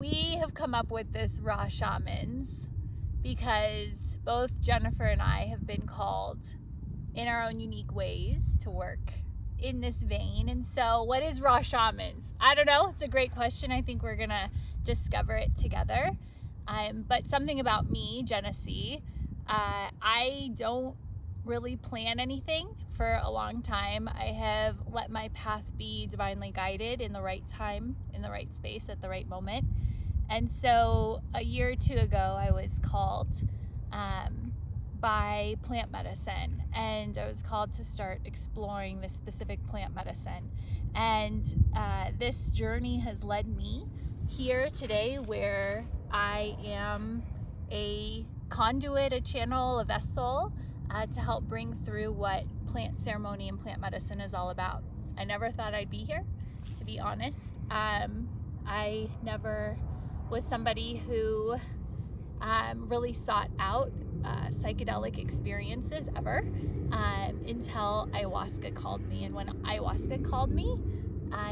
we have come up with this Raw Shamans because both Jennifer and I have been called in our own unique ways to work in this vein. And so what is Raw Shamans? I don't know. It's a great question. I think we're gonna discover it together. But something about me, Jenessee, I don't really plan anything for a long time. I have let my path be divinely guided in the right time, in the right space, at the right moment. And so a year or two ago, I was called by plant medicine, and I was called to start exploring this specific plant medicine. And this journey has led me here today, where I am a conduit, a channel, a vessel to help bring through what plant ceremony and plant medicine is all about. I never thought I'd be here, to be honest. I never was somebody who really sought out psychedelic experiences ever until ayahuasca called me. And when ayahuasca called me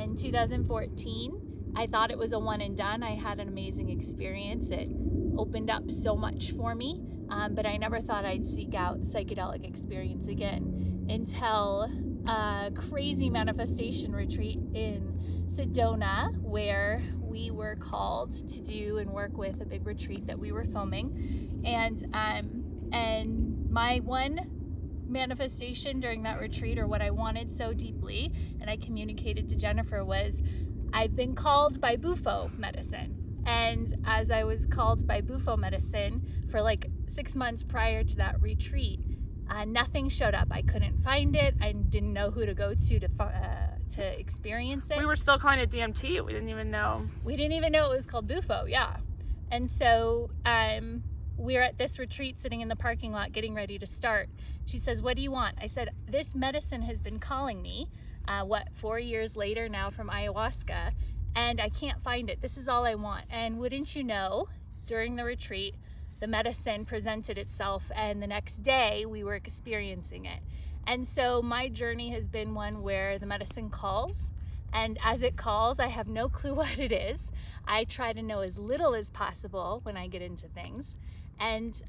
in 2014, I thought it was a one and done. I had an amazing experience. It opened up so much for me, but I never thought I'd seek out psychedelic experience again until a crazy manifestation retreat in Sedona, where we were called to do and work with a big retreat that we were filming. And my one manifestation during that retreat, or what I wanted so deeply, and I communicated to Jennifer, was I've been called by Bufo medicine. And as I was called by Bufo medicine for like 6 months prior to that retreat, nothing showed up. I couldn't find it. I didn't know who to go to experience it. We were still calling it DMT. We didn't even know. We didn't even know it was called Bufo, yeah. And so we're at this retreat sitting in the parking lot getting ready to start. She says, "What do you want?" I said, "This medicine has been calling me, 4 years later now from ayahuasca, and I can't find it. This is all I want." And wouldn't you know, during the retreat, the medicine presented itself, and the next day we were experiencing it. And so my journey has been one where the medicine calls, and as it calls, I have no clue what it is. I try to know as little as possible when I get into things, and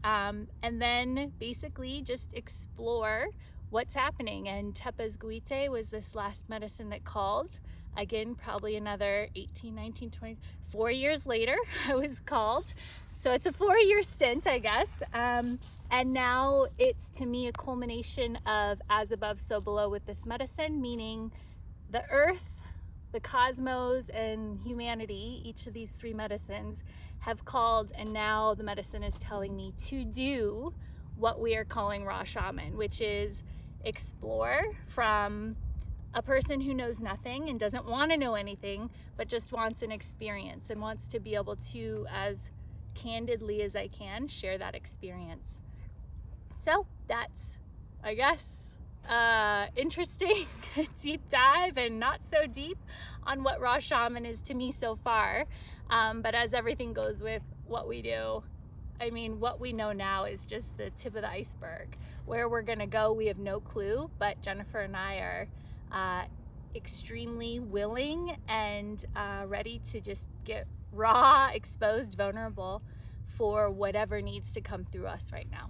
then basically just explore what's happening. And Tepezcohuite was this last medicine that called. Again, probably another 18, 19, 20, 4 years later, I was called. So it's a 4-year stint, I guess. And now it's, to me, a culmination of as above, so below with this medicine, meaning the earth, the cosmos, and humanity, each of these 3 medicines have called, and now the medicine is telling me to do what we are calling Raw Shaman, which is explore from a person who knows nothing and doesn't want to know anything, but just wants an experience and wants to be able to, as candidly as I can, share that experience. So that's, I guess, interesting deep dive, and not so deep on what Raw Shaman is to me so far. But as everything goes with what we do, I mean, what we know now is just the tip of the iceberg. Where we're gonna go, we have no clue, but Jennifer and I are extremely willing and ready to just get raw, exposed, vulnerable for whatever needs to come through us right now.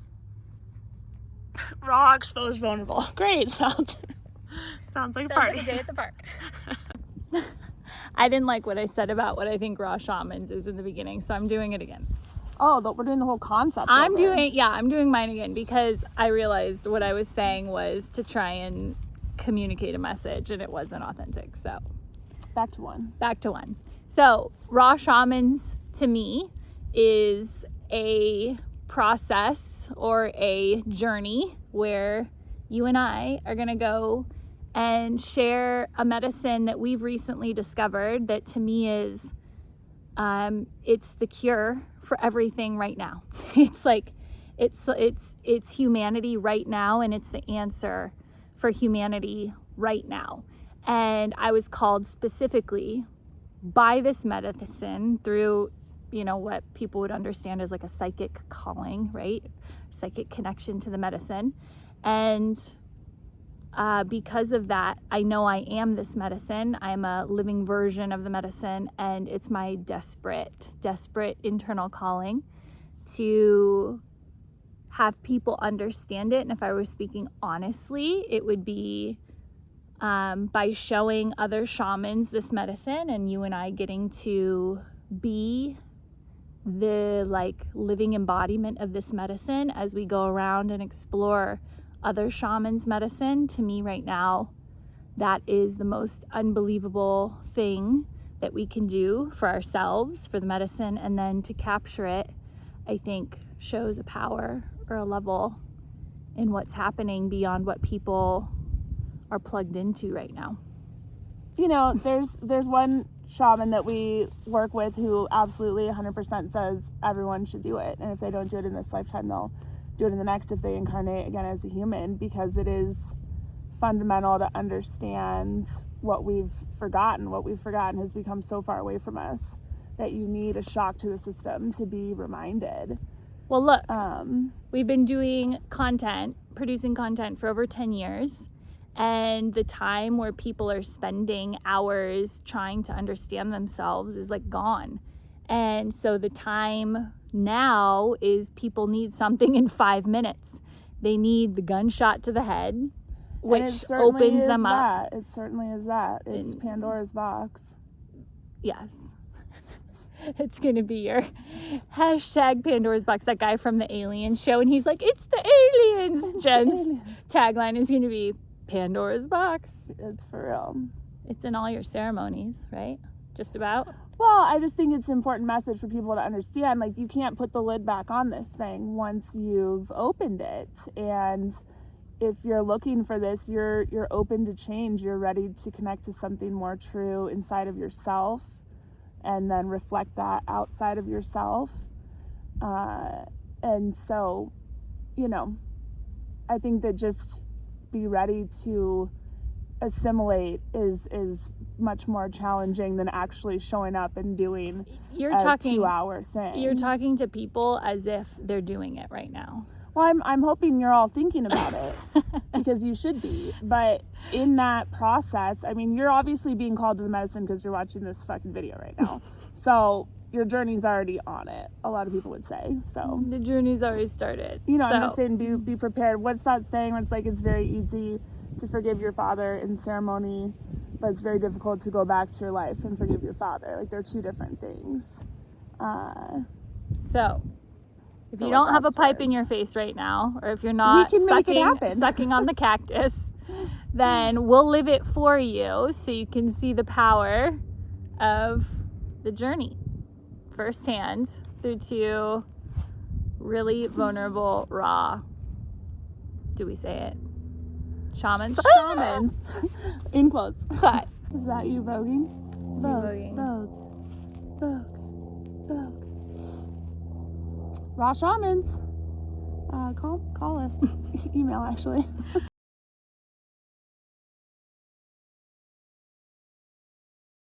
Raw, exposed, vulnerable. Great. Sounds like a party. Like a day at the park. I didn't like what I said about what I think Raw Shamans is in the beginning, so I'm doing it again. Oh, we're doing the whole concept. I'm doing mine again, because I realized what I was saying was to try and communicate a message, and it wasn't authentic. So back to one. So Raw Shamans to me is a process or a journey where you and I are going to go and share a medicine that we've recently discovered that to me is it's the cure for everything right now. It's like it's humanity right now, and it's the answer for humanity right now. And I was called specifically by this medicine through, what people would understand as like a psychic calling, right? Psychic connection to the medicine. And because of that, I know I am this medicine. I'm a living version of the medicine, and it's my desperate internal calling to have people understand it. And if I were speaking honestly, it would be by showing other shamans this medicine, and you and I getting to be the living embodiment of this medicine as we go around and explore other shamans' medicine. To me right now, that is the most unbelievable thing that we can do for ourselves, for the medicine, and then to capture it, I think shows a power or a level in what's happening beyond what people are plugged into right now. You know, there's one shaman that we work with who absolutely 100% says everyone should do it, and if they don't do it in this lifetime, they'll do it in the next if they incarnate again as a human, because it is fundamental to understand what we've forgotten. What we've forgotten has become so far away from us that you need a shock to the system to be reminded. Well, look, we've been producing content for over 10 years. And the time where people are spending hours trying to understand themselves is gone. And so the time now is people need something in 5 minutes. They need the gunshot to the head, which opens them up. It certainly is that. It's Pandora's box. Yes. It's going to be your hashtag Pandora's box, that guy from the Alien show. And he's like, it's the aliens. Jen's tagline is going to be Pandora's box. It's for real. It's in all your ceremonies, right? Just about. Well, I just think it's an important message for people to understand. You can't put the lid back on this thing once you've opened it. And if you're looking for this, you're open to change. You're ready to connect to something more true inside of yourself, and then reflect that outside of yourself. And so, I think that just be ready to assimilate is much more challenging than actually showing up and doing a 2-hour thing. You're talking to people as if they're doing it right now. Well, I'm hoping you're all thinking about it because you should be. But in that process, you're obviously being called to the medicine because you're watching this fucking video right now. So your journey's already on it, a lot of people would say. So the journey's already started. I'm just saying be prepared. What's that saying where it's very easy to forgive your father in ceremony, but it's very difficult to go back to your life and forgive your father. They're two different things. So if you don't have a pipe in your face right now, or if you're not sucking on the cactus, then we'll live it for you so you can see the power of the journey firsthand through two really vulnerable, raw, do we say it? Shamans? Shamans. In quotes. What? Is that you voguing? It's voguing. Vogue. Raw Shamans. Call us. Email, actually.